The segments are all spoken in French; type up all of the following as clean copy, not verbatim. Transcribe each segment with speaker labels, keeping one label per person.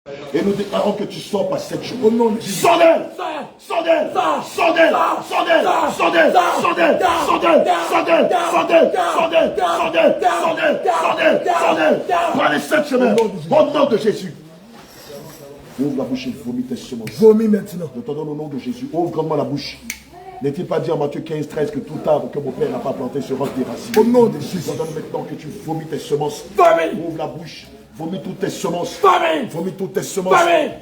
Speaker 1: Et nous déclarons que tu sors par cette chose. Au nom de Jésus. Sors d'elle! Sors d'elle! Sors d'elle! Sors d'elle! Sors d'elle! Sors d'elle! Sors d'elle! Sors d'elle! Sors d'elle! Sors d'elle! Sors d'elle! Sors d'elle! Sors d'elle! Sors d'elle! Prends les 7 chemins. Au nom de Jésus. Ouvre la bouche et vomis tes semences.
Speaker 2: Vomis maintenant.
Speaker 1: Je te donne au nom de Jésus. Ouvre grandement la bouche. N'est-il pas dit en Matthieu 15, 13 que tout arbre que mon père n'a pas planté sera déraciné?
Speaker 2: Au nom de Jésus.
Speaker 1: Je te donne maintenant que tu vomis tes semences. Ouvre la bouche. Vomis toutes tes semences. Vomis toutes tes semences.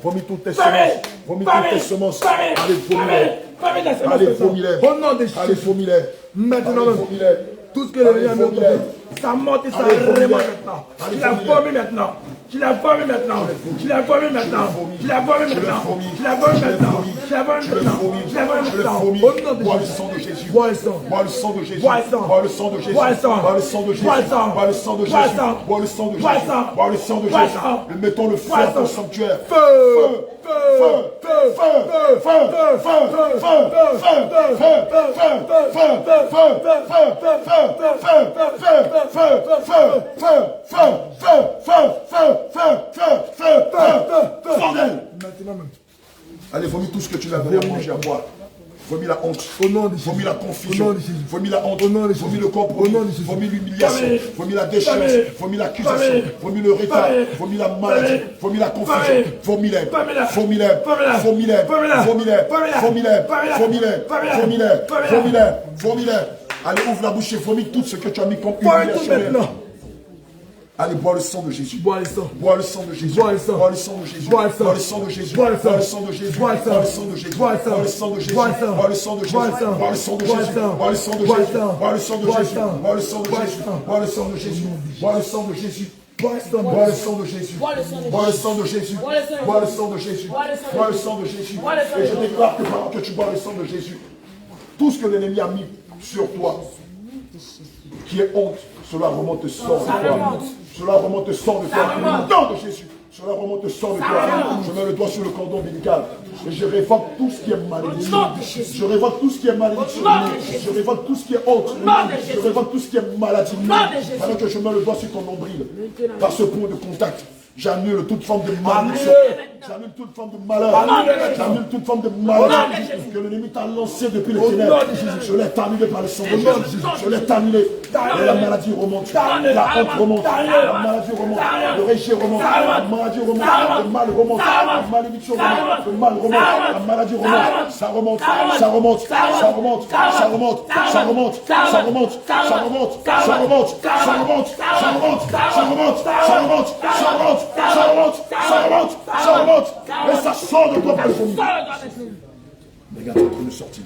Speaker 1: Vomis toutes tes semences. Vomis toutes tes semences. Allez, vomis-les. Allez, vomis-les.
Speaker 2: Au nom de Jésus.
Speaker 1: Allez, vomis-les.
Speaker 2: Maintenant,
Speaker 1: vomis-les.
Speaker 2: tout ce que le Seigneur a fait, ça monte et ça remonte maintenant. Tu l'as vomi maintenant. Tu l'as vomi maintenant. Tu l'as vomi maintenant. Tu l'as vomi maintenant. Tu l'as vomi maintenant. Tu l'as vomi maintenant. Tu l'as vomi maintenant. Au nom de
Speaker 1: Bois le
Speaker 2: Jésus.
Speaker 1: sang de Jésus.
Speaker 2: Bois le sang.
Speaker 1: Bois le sang de Jésus.
Speaker 2: Bois le sang.
Speaker 1: Bois le sang de Jésus.
Speaker 2: Bois le sang.
Speaker 1: Bois le sang de Jésus.
Speaker 2: Bois le sang.
Speaker 1: Bois le sang de
Speaker 2: Bois le
Speaker 1: Jésus.
Speaker 2: sang.
Speaker 1: Bois le sang de
Speaker 2: Bois le
Speaker 1: Jésus.
Speaker 2: sang.
Speaker 1: Bois le sang de
Speaker 2: Bois le
Speaker 1: Jésus.
Speaker 2: sang.
Speaker 1: Nous mettons le feu
Speaker 2: Bois le
Speaker 1: à ton
Speaker 2: sang.
Speaker 1: sanctuaire.
Speaker 2: Feu.
Speaker 1: Allez, vomis tout ce que tu vas donner à manger, à boire. Vomis la honte.
Speaker 2: Au nom de Jésus.
Speaker 1: Vomis la confusion.
Speaker 2: Au nom de Jésus.
Speaker 1: Vomis la honte.
Speaker 2: Au nom de Jésus.
Speaker 1: Vomis le compromis.
Speaker 2: Au nom de Jésus.
Speaker 1: Vomis l'humiliation.
Speaker 2: Amen.
Speaker 1: Vomis la déchéance.
Speaker 2: Amen.
Speaker 1: Vomis l'accusation.
Speaker 2: Amen.
Speaker 1: Vomis le retard.
Speaker 2: Amen.
Speaker 1: Vomis la maladie.
Speaker 2: Amen.
Speaker 1: Vomis la confusion.
Speaker 2: Amen.
Speaker 1: Vomis-les.
Speaker 2: Amen.
Speaker 1: Vomis-les.
Speaker 2: Amen.
Speaker 1: Vomis-les.
Speaker 2: Amen.
Speaker 1: Vomis-les.
Speaker 2: Amen.
Speaker 1: Vomis-les.
Speaker 2: Amen.
Speaker 1: Vomis-les.
Speaker 2: Amen.
Speaker 1: Vomis-les.
Speaker 2: Amen.
Speaker 1: Vomis-les. Vomis-les. Allez, ouvre la bouche et vomis tout ce que tu as mis comme
Speaker 2: Bois tout
Speaker 1: humiliation.
Speaker 2: maintenant.
Speaker 1: Allez, bois le sang de Jésus.
Speaker 2: Bois le sang.
Speaker 1: Bois le sang de Jésus.
Speaker 2: Bois le sang.
Speaker 1: Bois le sang de Jésus.
Speaker 2: Bois le sang.
Speaker 1: Bois le sang de Jésus.
Speaker 2: Bois le sang.
Speaker 1: Bois le sang de Jésus.
Speaker 2: Bois le sang.
Speaker 1: Bois le sang de Jésus.
Speaker 2: Bois le sang.
Speaker 1: Bois le sang de Jésus.
Speaker 2: Bois le sang.
Speaker 1: Bois le sang de Jésus.
Speaker 2: Bois le sang.
Speaker 1: Bois le sang de
Speaker 2: Bois le
Speaker 1: Jésus.
Speaker 2: sang.
Speaker 1: Bois le sang de
Speaker 2: Bois le
Speaker 1: Jésus.
Speaker 2: sang.
Speaker 1: Bois le sang de
Speaker 2: Bois le
Speaker 1: Jésus.
Speaker 2: sang.
Speaker 1: Bois le sang de
Speaker 2: Bois le
Speaker 1: Jésus.
Speaker 2: sang.
Speaker 1: Bois le sang de Jésus. Bois le sang de Jésus.
Speaker 2: Bois le sang.
Speaker 1: Bois le sang de Jésus.
Speaker 3: Bois le sang de
Speaker 1: Bois le sang de Jésus.
Speaker 3: Bois le sang de
Speaker 1: Bois le sang de Jésus.
Speaker 3: Bois le sang de
Speaker 1: Bois le sang de Jésus.
Speaker 3: Bois le sang de
Speaker 1: Et je
Speaker 3: Jésus.
Speaker 1: déclare que pendant que tu bois le sang de Jésus, tout ce que l'ennemi a mis sur toi, qui est honte, cela remonte, sort de toi.
Speaker 3: remonte.
Speaker 1: Cela remonte, sort de toi.
Speaker 3: remonte.
Speaker 1: Au nom de Jésus. Cela remonte, sort de toi.
Speaker 3: remonte.
Speaker 1: Je mets le doigt sur le cordon ombilical. Et je révoque tout ce qui est malédiction.
Speaker 3: Au nom de Jésus.
Speaker 1: Je révoque tout ce qui est malédiction.
Speaker 3: Au nom de Jésus.
Speaker 1: Je révoque tout ce qui est honte.
Speaker 3: Au nom de Jésus.
Speaker 1: Je révoque tout ce qui est maladie.
Speaker 3: Au nom de Jésus.
Speaker 1: Pendant que je mets le doigt sur ton nombril, par ce point de contact, j'annule toute forme de malédiction. J'annule toute forme de malheur. J'annule toute forme de malheur que l'ennemi t'a lancé depuis le ténèbres. Je l'ai annulé par le sang de Jésus. Je l'ai annulé. Et la maladie remonte. La honte remonte. La maladie remonte. Le rejet remonte. La maladie remonte. Le mal remonte. La malédiction remonte. Le mal remonte. La maladie remonte. Ça remonte. Ça remonte. Ça remonte. Ça remonte. Ça remonte. Ça remonte. Ça remonte. Ça remonte. Ça remonte. Ça remonte. Ça remonte. Ça remonte. Ça remonte. Ça remonte. Ça remonte. Ça remonte. Et ça sort de toi par le vomi. Regarde, c'est en train de sortir.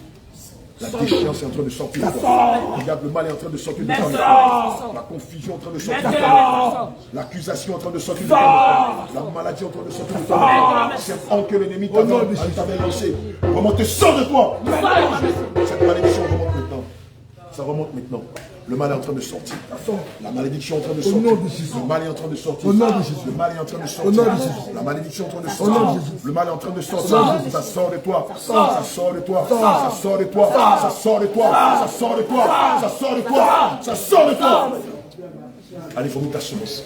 Speaker 1: La déchéance est en train de sortir de toi. Regarde, le mal est en train de sortir de toi. La confusion est en train de sortir de toi. L'accusation est en train de sortir de toi. La maladie est en train de sortir de toi. Cette honte que l'ennemi t'avait lancée remonte, sort de toi. Cette malédiction remonte maintenant. Ça remonte maintenant. Le mal est en train de sortir. La malédiction est en train de sortir. Le mal est en train de sortir.
Speaker 2: Au nom de Jésus.
Speaker 1: Le mal est en train de
Speaker 2: Au nom
Speaker 1: sortir.
Speaker 2: de Jésus.
Speaker 1: La malédiction est en train de
Speaker 2: Au nom
Speaker 1: sortir.
Speaker 2: de Jésus.
Speaker 1: Le mal est en train de sortir. Ça sort de toi. Ça sort de toi. Ça sort de toi. Ça sort de toi. Ça sort de toi. Ça sort de toi. Ça sort de toi. Allez, vomis ta semence.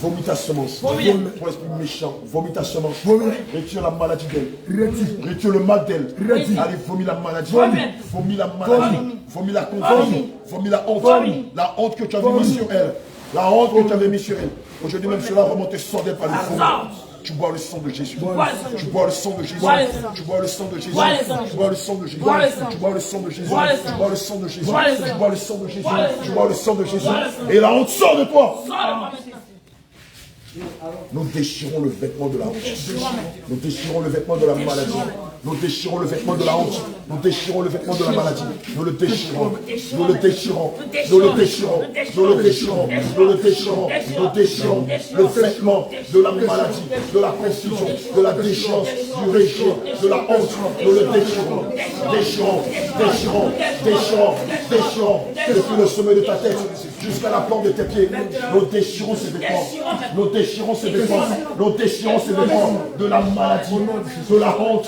Speaker 1: Vomis ta semence. Ton esprit méchant. Vomis ta semence. Retire la maladie d'elle. Retire le mal d'elle. Allez, vomis la maladie. Vomis la maladie. Vomis la confusion. Vomis la honte. La honte que tu avais mis sur elle. La honte que tu avais mis sur elle. Aujourd'hui même, cela remonte et sort d'elle par le fond. Tu bois le sang de Jésus. Tu bois le sang de Jésus. Tu bois le sang de Jésus. Tu bois le sang de Jésus. Tu bois le sang de Jésus. Tu bois le sang de Jésus. Tu bois le sang de Jésus. Tu bois le sang de Jésus. Et la honte sort de toi. Nous déchirons le vêtement de la honte. Nous déchirons le vêtement de la maladie. Nous déchirons le vêtement de la honte. Nous déchirons le vêtement de la maladie. Nous le déchirons. Nous le déchirons. Nous le déchirons. Nous le déchirons. Nous le déchirons. Nous déchirons le vêtement de la maladie, de la confusion, de la déchéance, du rejet, de la honte. Nous le déchirons. Déchirons. Déchirons. Déchirons. Déchirons. Depuis le sommet de ta tête jusqu'à la plante de tes pieds. Nous déchirons ces vêtements. Nous déchirons ces vêtements. Nous déchirons ces vêtements de la maladie, de la honte,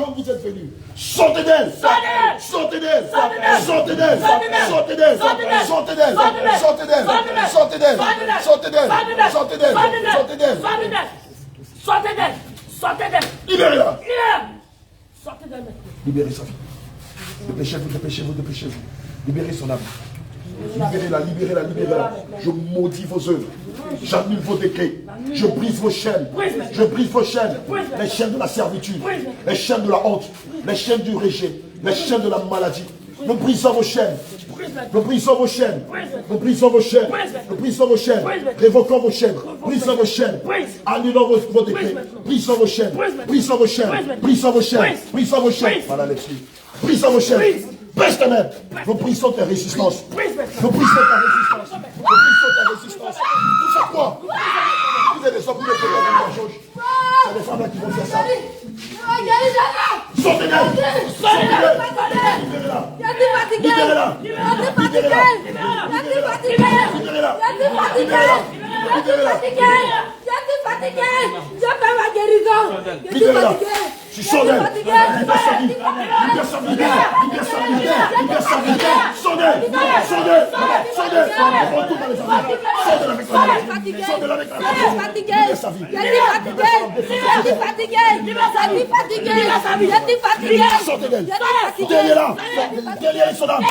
Speaker 1: Quand vous êtes venus, sortez d'elle. Sortez d'elle. Sortez d'elle. Sortez d'elle. Sortez d'elle. Sortez d'elle. Sortez d'elle. Sortez d'elle. Sortez d'elle. Sortez d'elle.
Speaker 3: Sortez d'elle. Sortez d'elle.
Speaker 1: Libérez-la.
Speaker 3: Sortez d'elle.
Speaker 1: Libérez sa vie. Dépêchez-vous, dépêchez-vous, dépêchez-vous. Libérez son âme. Libérez-la, libérez-la, libérez-la. Je maudis vos œuvres. J'annule vos décrets. Je brise vos chaînes. Je brise vos chaînes. Les chaînes de la servitude. Les chaînes de la honte. Les chaînes du rejet. Les chaînes de la maladie. Nous brisons vos chaînes. Nous brisons vos chaînes. Nous brisons vos chaînes. Nous brisons vos chaînes. Révoquons vos chaînes. Brisons vos chaînes. Annulons vos décrets. Brisons vos chaînes. Brisons vos chaînes. Brisons vos chaînes. Brisons vos chaînes. Voilà les filles. Brisons vos chaînes. Baisse ta main. Nous brisons tes résistances. Nous brisons ta résistance. Nous brisons ta résistance. Vous faites quoi? Vous êtes des hommes, vous êtes des jauge. C'est les femmes là qui vont faire ça. Sortez-la. Libérez-la. Libérez-la. Libérez-la. Libérez-la. Je suis sors d'elle. Libère sa vie. Libère sa vie. Libère sa vie. Libère sa vie. Sors d'elle. Sors d'elle. Sors d'elle. Retourne dans les affaires. Sors d'elle avec la maladie. Sors d'elle avec la maladie. Libère sa vie. Sortez d'elle. Déliez-la. Déliez son âme.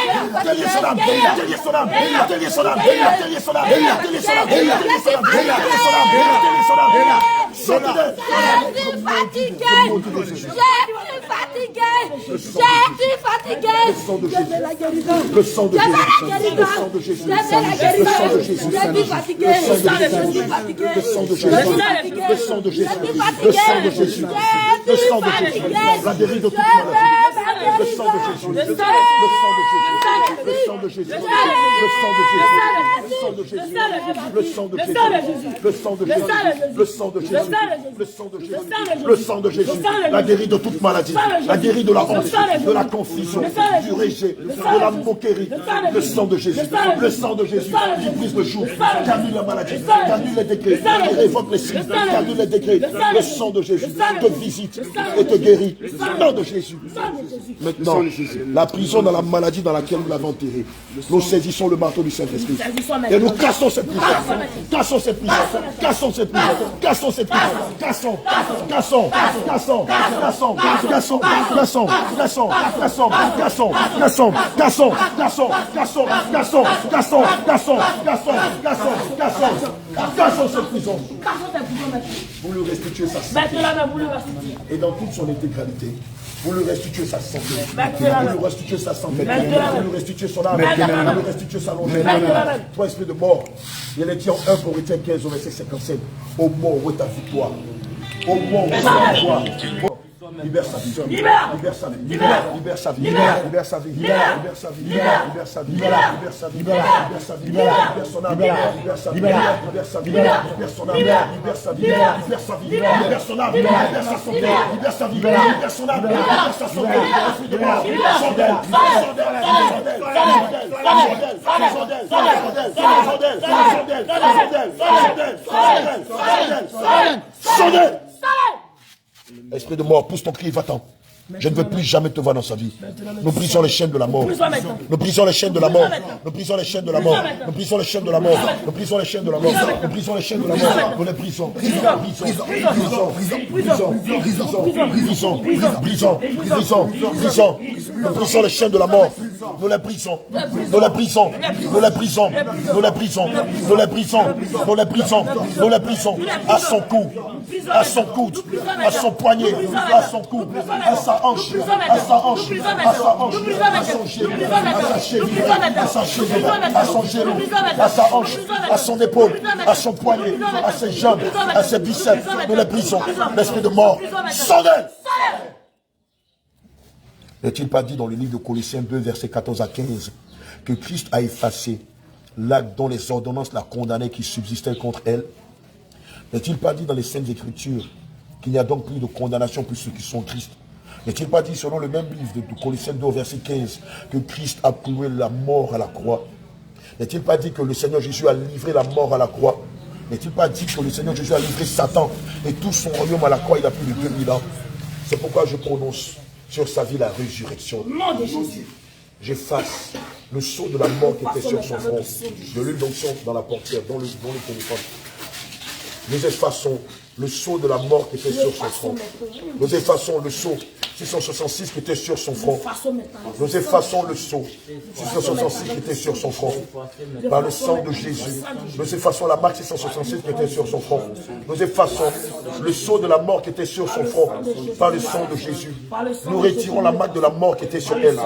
Speaker 1: Déliez son âme. Déliez son âme. Déliez son âme. Déliez son âme. Déliez son âme. Déliez son âme. Déliez son âme. Déliez son âme. Sortez d'elle.
Speaker 4: Je suis fatiguée. Je suis fatiguée. Je veux la guérison.
Speaker 1: Le sang de Jésus.
Speaker 4: Le sang de Jésus. Le sang de Jésus. Je suis fatiguée. Je suis fatiguée.
Speaker 1: Le sang de Jésus. Le sang de Jésus. Le sang de Jésus. Le sang de Jésus. La guérit de toute maladie. Le sang de Jésus. Le sang de Jésus. Le sang de Jésus. Le sang de Jésus. Le sang de Jésus. Le sang de Jésus. Le sang de Jésus. Le sang de Jésus. Le sang de Jésus. La guérit de toute maladie. La guérit de la honte, de la confusion, du rejet, de la moquerie. Le sang de Jésus. Le sang de Jésus qui brise le joug, qui annule la maladie, qui annule les décrets, qui révoque les signes, qui annule les décrets. Le sang de Jésus te visite et te guérit. Le nom de Jésus. Maintenant, la prison dans la maladie dans laquelle nous l'avons enterrée, nous saisissons le marteau du Saint-Esprit et nous cassons cette prison. Cassons cette prison. Cassons cette prison. Cassons cette prison. Cassons. Cassons. Cassons. Cassons. Cassons. Cassons. Cassons. Cassons. Cassons. Cassons. Cassons. Cassons. Cassons. Cassons. Cassons. Cassons. Cassons. Cassons. Cassons cette prison. Vous lui restituez sa santé. Et dans toute son intégralité. Vous lui restituez sa santé. Vous lui restituez sa santé. Vous lui restituez son âme. Vous lui restituez sa longévité. Toi, esprit de mort, il est dit en 1 Corinthiens 15 au verset 57. Au mort, où est ta victoire? Au mort, où est ta victoire? Libère sa vie. Libère sa vie. Libère sa vie. Libère sa vie. Libère sa vie. Libère sa vie. Libère sa vie. Libère sa vie. Libère son âme. Libère sa vie. Libère sa vie. Libère son âme. Libère sa vie. Libère sa vie. Libère son âme. Libère sa santé. Libère sa vie. Libère son âme. Libère sa santé. Esprit de mort. Sondel. Sondel. Esprit de mort, pousse ton cri, va-t'en. Je ne veux plus jamais te voir dans sa vie. Nous brisons les chaînes de la mort. Nous brisons les chaînes de la mort. Nous brisons les chaînes de la mort. Nous brisons les chaînes de la mort. Nous brisons les chaînes de la mort. Nous brisons les chaînes de la mort. Nous les brisons. Nous brisons les chaînes de la mort. Nous les brisons. Nous les brisons. Nous les brisons. Nous les brisons. Nous les brisons. Nous les brisons. Nous les brisons. À son cou. À son coude. À son poignet. À son cou. À sa hanche, à sa hanche, à sa hanche, à son genou, à sa cheville, à sa cheville, à son genou, à sa hanche, à son épaule, à son poignet, à ses jambes, à ses biceps. Nous les brisons. L'esprit de mort, sondez. N'est-il pas dit dans le livre de Colossiens 2, versets 14 à 15, que Christ a effacé l'acte dont les ordonnances la condamnaient qui subsistaient contre elle? N'est-il pas dit dans les Saintes Écritures qu'il n'y a donc plus de condamnation pour ceux qui sont en Christ? N'est-il pas dit selon le même livre de Colossiens 2, verset 15, que Christ a cloué la mort à la croix? N'est-il pas dit que le Seigneur Jésus a livré la mort à la croix? N'est-il pas dit que le Seigneur Jésus a livré Satan et tout son royaume à la croix il y a plus de 2000 ans? C'est pourquoi je prononce sur sa vie la résurrection.
Speaker 3: Au nom de Jésus.
Speaker 1: J'efface le sceau de la mort qui était sur son front, de l'huile d'onction dans la portière, dans le téléphone. Nous effaçons le sceau de la mort qui était sur son front. Nous effaçons le sceau 666 qui était sur son front. Nous effaçons le sceau 666 qui était sur son front. Par le sang de Jésus. Nous effaçons la marque 666 qui était sur son front. Nous effaçons le sceau de la mort qui était sur son front. Par le sang de Jésus. Nous retirons la marque de la mort qui était sur elle.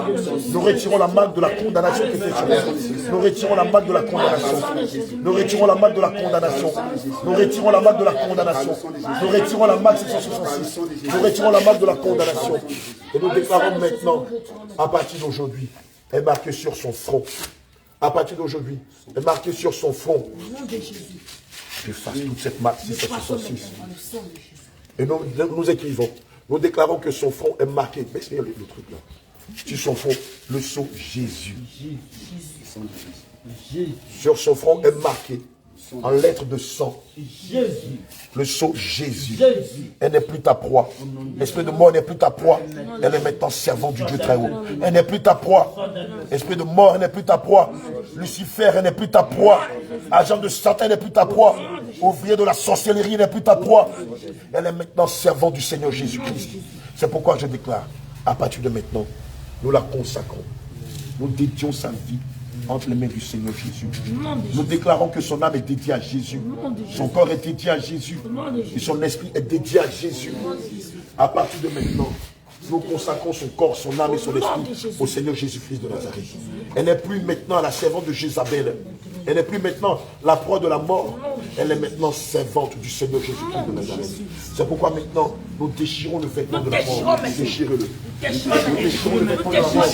Speaker 1: Nous retirons la marque de la condamnation qui était sur elle. Nous retirons la marque de la condamnation. Nous retirons la marque de la condamnation. Nous retirons la marque de la condamnation. Nous retirons la marque 666. Nous retirons la marque de la condamnation. Et nous déclarons maintenant, à partir d'aujourd'hui, est marqué sur son front. À partir d'aujourd'hui, est marqué sur son front. J'efface toute cette marque 666. Et nous écrivons, nous déclarons que son front est marqué. Baissez le truc là. Sur son front, le sceau Jésus. Sur son front est marqué en lettres de sang. Le sceau Jésus. Elle n'est plus ta proie. Esprit de mort n'est plus ta proie. Elle est maintenant servante du Dieu très haut. Elle n'est plus ta proie. Esprit de mort, elle n'est plus ta proie. Lucifer, elle n'est plus ta proie. Agent de Satan, elle n'est plus ta proie. Ouvrier de la sorcellerie, elle n'est plus ta proie. Elle est maintenant servante du Seigneur Jésus-Christ. C'est pourquoi je déclare, à partir de maintenant, nous la consacrons. Nous dédions sa vie entre les mains du Seigneur Jésus. Nous déclarons que son âme est dédiée à Jésus. Son corps est dédié à Jésus. Et son esprit est dédié à Jésus. À partir de maintenant, nous consacrons son corps, son âme et son esprit au Seigneur Jésus-Christ de Nazareth. Elle n'est plus maintenant la servante de Jézabel. Elle n'est plus maintenant la proie de la mort. Elle est maintenant servante du Seigneur Jésus-Christ de Nazareth. C'est pourquoi maintenant, nous déchirons le vêtement de la mort. Déchirez-le. Nous déchirons le vêtement de la mort.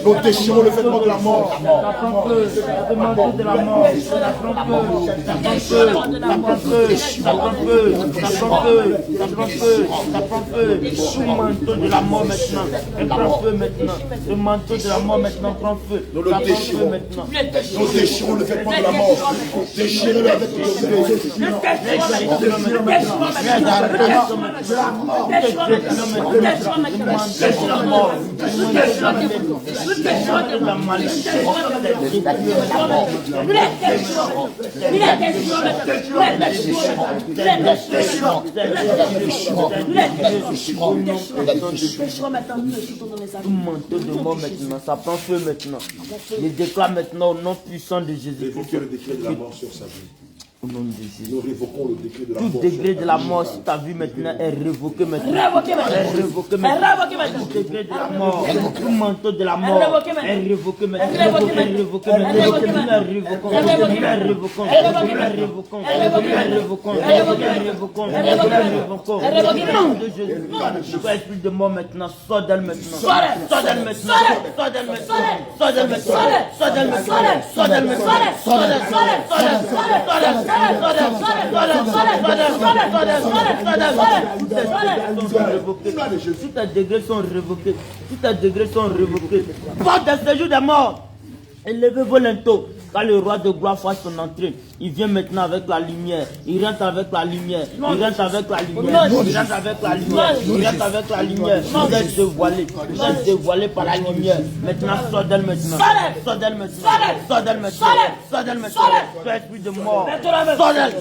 Speaker 1: Nous déchirons le vêtement de la mort.
Speaker 5: Sous manteau de la mort maintenant. Elle prend feu maintenant. Le manteau de la mort maintenant prend feu.
Speaker 1: Nous le déchirons. Nous déchirons le vêtement de la mort. Déchirez-le avec le
Speaker 5: Tout manteau de mort maintenant, ça prend feu maintenant. Je déclare maintenant au nom puissant de Jésus.
Speaker 1: Révoquez le décret de la mort sur sa vie.
Speaker 5: Au nom de Jésus.
Speaker 1: Nous révoquons le décret de la
Speaker 5: Tout
Speaker 1: mort.
Speaker 5: degré de la mort sur ta vie maintenant est révoqué maintenant.
Speaker 3: Révoqué maintenant.
Speaker 5: Est révoqué maintenant.
Speaker 3: Révoqué maintenant.
Speaker 5: Tout degré de la mort, tout manteau de la mort
Speaker 3: Révoqué maintenant.
Speaker 5: est révoqué maintenant.
Speaker 3: Révoqué maintenant.
Speaker 5: Est révoqué maintenant.
Speaker 3: Révoqué
Speaker 5: Est
Speaker 3: maintenant.
Speaker 5: révoqué.
Speaker 3: Révoqué
Speaker 5: Est
Speaker 3: maintenant.
Speaker 5: révoqué.
Speaker 3: Révoqué
Speaker 5: Est
Speaker 3: maintenant.
Speaker 5: révoqué.
Speaker 3: Révoqué
Speaker 5: Est
Speaker 3: maintenant.
Speaker 5: révoqué.
Speaker 3: Révoqué
Speaker 5: Est
Speaker 3: maintenant.
Speaker 5: révoqué.
Speaker 3: Révoqué
Speaker 5: Est
Speaker 3: maintenant.
Speaker 5: révoqué.
Speaker 3: Révoqué
Speaker 5: Au nom
Speaker 3: maintenant.
Speaker 5: de Jésus. Toi, esprit de mort maintenant, sors d'elle maintenant.
Speaker 3: Sors d'elle.
Speaker 5: Sors d'elle maintenant.
Speaker 3: Sors d'elle.
Speaker 5: Sors d'elle maintenant.
Speaker 3: Sors d'elle.
Speaker 5: Sors d'elle maintenant.
Speaker 3: Sors d'elle.
Speaker 5: Sors d'elle maintenant.
Speaker 3: Sors d'elle.
Speaker 5: Sors d'elle maintenant.
Speaker 3: Sors d'elle. Sors d'elle. Sors d'elle. Sors d'elle. Sors d'elle. Sors d'elle. Sors d'elle. Sors d'elle.
Speaker 5: Tous tes degrés sont révoqués. Tous tes degrés sont révoqués. Porte de séjour des morts. Élevez-vous linteaux. Quand le roi de gloire fasse son entrée, il vient maintenant avec la lumière. Il rentre avec la lumière. Il rentre avec la lumière. Il rentre avec la lumière. Il rentre avec la lumière. Vous êtes dévoilé. Vous êtes dévoilé par la lumière. Maintenant, sors d'elle maintenant. Sors d'elle maintenant. Sors d'elle maintenant. Sors d'elle maintenant. Toi, esprit de mort. Sors d'elle. Sors d'elle.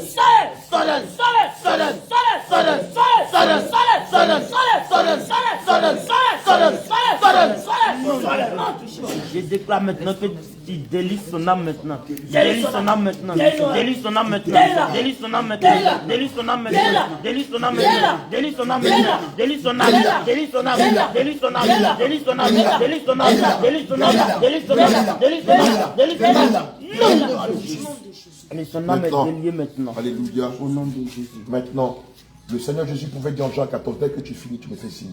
Speaker 5: Sors d'elle. Sors d'elle. Sors d'elle. Sors d'elle. Sors d'elle. Sors d'elle. Sors d'elle. Je déclare maintenant que tu délices son âme maintenant. Délice son âme maintenant. Délice son âme maintenant. Délice son âme maintenant. Délice son âme maintenant. Délice son âme maintenant. Délice son âme maintenant. Délice son âme. Délice son âme. Délice son âme. Délice son âme. Délice son âme. Délice son âme. Délice son âme. Délice son âme. Délice son âme. Et son âme est déliée maintenant.
Speaker 1: Alléluia.
Speaker 5: Au nom de Jésus.
Speaker 1: Maintenant, le Seigneur Jésus pouvait dire en Jean 14, dès que tu finis, tu me fais signe.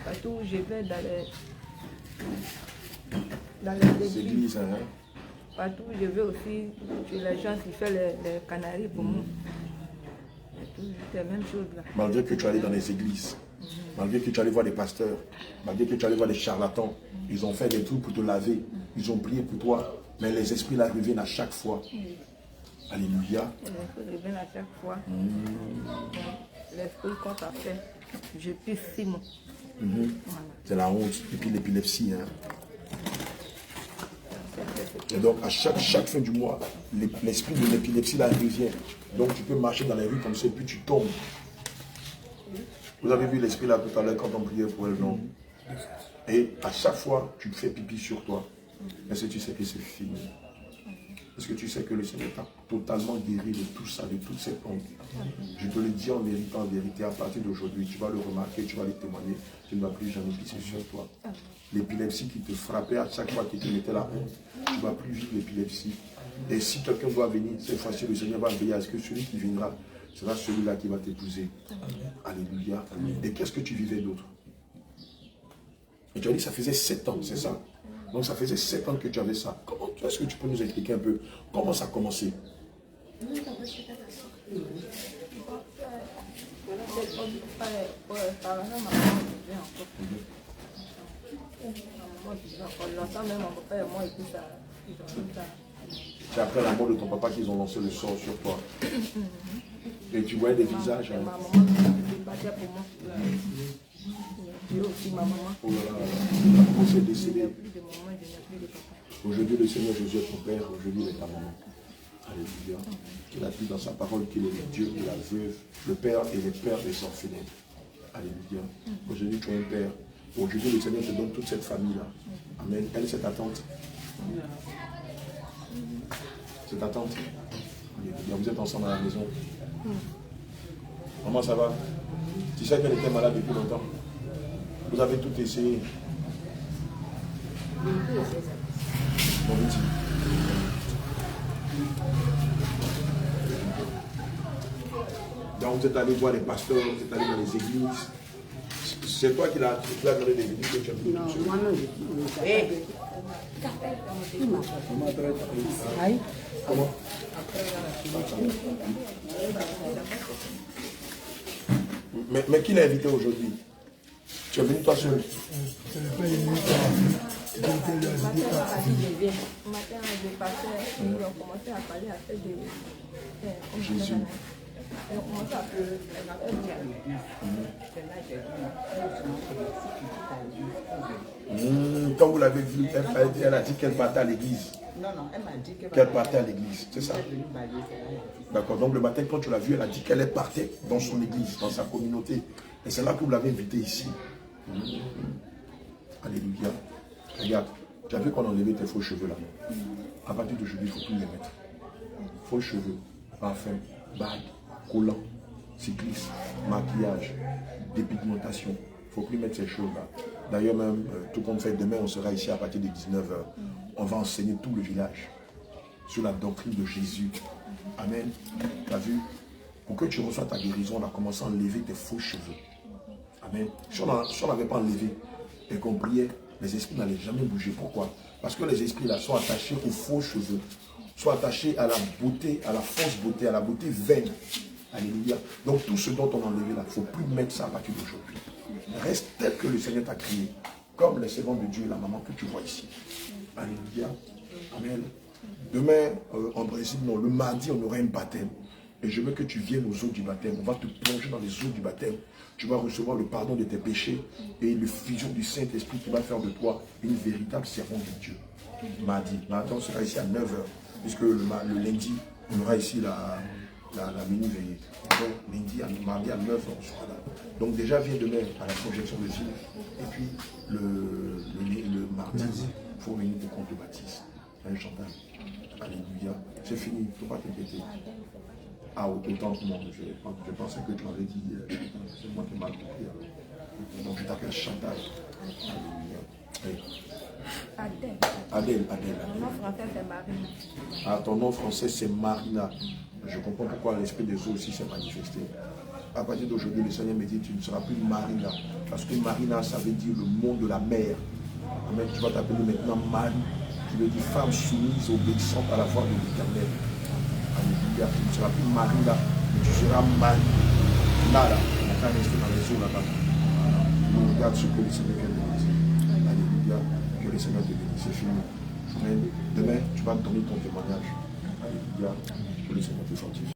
Speaker 6: Partout où je vais dans les
Speaker 1: C'est
Speaker 6: églises.
Speaker 1: l'église, hein.
Speaker 6: Partout où je vais aussi, chez les gens qui font les canaries pour moi. C'est la même chose là.
Speaker 1: Malgré que tu allais dans les églises, malgré que tu allais voir des pasteurs, malgré que tu allais voir des charlatans, ils ont fait des trucs pour te laver, ils ont prié pour toi, mais les esprits là reviennent à chaque fois. Alléluia.
Speaker 6: L'esprit revient à chaque fois. L'esprit compte à faire. Je pisse 6 mois.
Speaker 1: C'est la honte et puis l'épilepsie. Hein. Et donc à chaque fin du mois, l'esprit de l'épilepsie là revient. Donc tu peux marcher dans les rues comme ça et puis tu tombes. Vous avez vu l'esprit là tout à l'heure quand on priait pour elle, non? Et à chaque fois, tu te fais pipi sur toi. Est-ce que tu sais que c'est fini? Est-ce que tu sais que le Seigneur t'a totalement guéri de tout ça, de toute cette honte? Je te le dis en vérité, à partir d'aujourd'hui, tu vas le remarquer, tu vas le témoigner, tu ne vas plus jamais pisser sur toi. L'épilepsie qui te frappait à chaque fois qu'il te mettait la honte, tu ne vas plus vivre l'épilepsie. Et si quelqu'un doit venir, cette fois-ci, le Seigneur va veiller à ce que celui qui viendra sera celui-là qui va t'épouser. Alléluia. Et qu'est-ce que tu vivais d'autre? Et tu as dit, ça faisait 7 ans, c'est ça? Donc ça faisait 7 ans que tu avais ça. Est-ce que tu peux nous expliquer un peu comment ça a commencé? C'est après la mort de ton papa qu'ils ont lancé le sort sur toi. Et tu voyais des visages.
Speaker 6: Ma maman qui battait pour moi. Et aussi ma maman.
Speaker 1: Oh là là, la maman s'est
Speaker 6: Je n'ai
Speaker 1: décédée.
Speaker 6: plus de maman, je n'ai plus de papa.
Speaker 1: Aujourd'hui, le Seigneur Jésus est ton Père, aujourd'hui, il est ta maman. Alléluia. Il a dit dans sa parole qu'il est le Dieu de la veuve, le Père et le Père des orphelins. Alléluia. Aujourd'hui, tu es un Père. Aujourd'hui, le Seigneur te donne toute cette famille-là. Amen. Elle, c'est ta tante. C'est ta tante. Alléluia. Vous êtes ensemble à la maison. Comment ça va? Tu sais qu'elle était malade depuis longtemps. Vous avez tout essayé. Bon, vite. Donc vous êtes allé voir les pasteurs, vous êtes allé dans les églises. C'est toi qui l'as donné des églises que tu as fait.
Speaker 4: Non, moi non. Aïe.
Speaker 1: Comment? Mais qui l'a invité aujourd'hui? Tu es venu toi seul?
Speaker 6: Le matin, je passais, ils ont commencé à parler à fait de
Speaker 1: Jésus.
Speaker 6: Ils ont commencé à pleurer.
Speaker 1: Quand vous l'avez vue, elle a dit qu'elle partait à l'église.
Speaker 4: Non, elle m'a dit
Speaker 1: Qu'elle partait à l'église, c'est ça? D'accord, donc le matin, quand tu l'as vue, elle a dit qu'elle partait dans son église, dans sa communauté. Et c'est là que vous l'avez invitée ici. Alléluia. Regarde, tu as vu qu'on a enlevé tes faux cheveux là. À partir d'aujourd'hui, il ne faut plus les mettre. Faux cheveux, parfum, bague, collant, cycliste, maquillage, dépigmentation. Il ne faut plus mettre ces choses-là. D'ailleurs, même, tout comme fait demain, on sera ici à partir de 19h. On va enseigner tout le village sur la doctrine de Jésus. Amen. Tu as vu? Pour que tu reçoives ta guérison, on a commencé à enlever tes faux cheveux. Amen. Si on n'avait pas enlevé et qu'on priait, les esprits n'allaient jamais bouger. Pourquoi? Parce que les esprits là sont attachés aux faux cheveux, sont attachés à la beauté, à la fausse beauté, à la beauté vaine. Alléluia. Donc tout ce dont on a enlevé là, il ne faut plus mettre ça à partir d'aujourd'hui. Reste tel que le Seigneur t'a créé, comme les servants de Dieu et la maman que tu vois ici. Alléluia. Amen. Demain, en principe, non, le mardi, on aura un baptême. Et je veux que tu viennes aux eaux du baptême. On va te plonger dans les eaux du baptême. Tu vas recevoir le pardon de tes péchés et le fusion du Saint-Esprit qui va faire de toi une véritable servante de Dieu. Mardi. Maintenant, on sera ici à 9h. Puisque le lundi, on aura ici la mini-veillée. Donc, mardi à 9h, on sera là. Donc, déjà, viens demain à la projection de film. Et puis, le mardi, il faut venir pour compte le baptême. Un chantal. Alléluia. C'est fini, il ne faut pas t'inquiéter. Ah, autant que moi, je pensais que tu m'avais dit, c'est moi qui m'ai compris. Donc je t'appelle Chantal. Adèle.
Speaker 6: Mon nom français, c'est Marina.
Speaker 1: Ah, ton nom français, c'est Marina. Je comprends pourquoi l'esprit des eaux aussi s'est manifesté. À partir d'aujourd'hui, le Seigneur me dit, tu ne seras plus Marina. Parce que Marina, ça veut dire le monde de la mer. Amen. Tu vas t'appeler maintenant Marie. Tu veux dire femme soumise, obéissante à la voix de l'Éternel. Alléluia. Tu ne seras plus Marina, mais tu seras Marie. Là, on va rester dans les eaux là-bas. On regarde ce que le Seigneur vient de dire. Alléluia. Que le Seigneur te bénisse. C'est fini. Amen. Demain, tu vas donner ton témoignage. Alléluia. Que le Seigneur te fortifie.